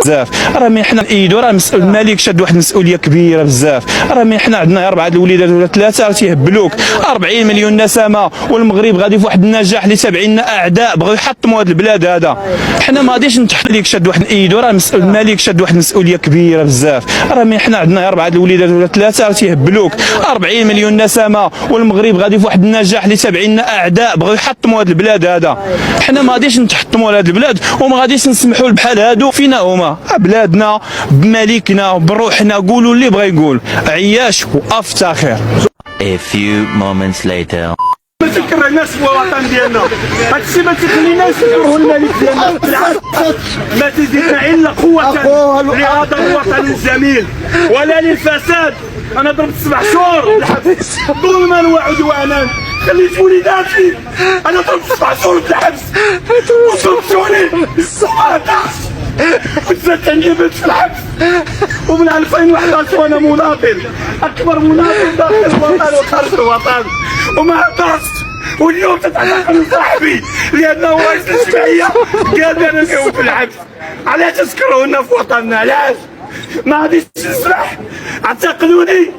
بزاف. راه مي حنا نأيدو، راه الملك شاد واحد المسؤوليه كبيره بزاف. راه مي حنا عندنا 4 الوليدات ولا 3 راه تيهبلوك. 40 مليون نسمه والمغرب غادي في واحد النجاح اللي 70 اعداء بغاو يحطموا هذا البلاد هذا. حنا ما غاديش الملك شاد واحد نأيدو، راه الملك شاد واحد المسؤوليه كبيره بزاف. راه مي حنا عندنا 4 الوليدات ولا 3 راه تيهبلوك. 40 مليون نسمه والمغرب غادي في واحد النجاح اللي 70 اعداء بغاو يحطموا هذا البلاد هذا. حنا ما غاديش نتحطموا على هذا البلاد وما غاديش نسمحوا بحال هادو. فينا هما بلادنا بملكنا بروحنا، قولوا اللي بغا يقول. عياش وافتخر. A few moments later. ما تكرهناش في الوطن ديالنا، هادشي ما تخليناش نكرهوا الملك ديالنا، بالعكس ما تزيدنا الا قوة لهذا الوطن الجميل ولا للفساد. انا ضربت 7 شهور بالحبس ظلما وعدوانا، خليت وليداتي. انا ضربت 7 شهور بالحبس وضربتوني وزدت عندي بنت في الحبس. ومن 2011 وانا مناضل، اكبر مناضل داخل الوطن وخارج الوطن، وما عبرت. واليوم تتعلق صاحبي لانه رئيس الجمعيه قال لي انا نقعد في الحبس. علاش تكرهونا في وطننا؟ علاش؟ ما غاديش نسمح. اعتقلوني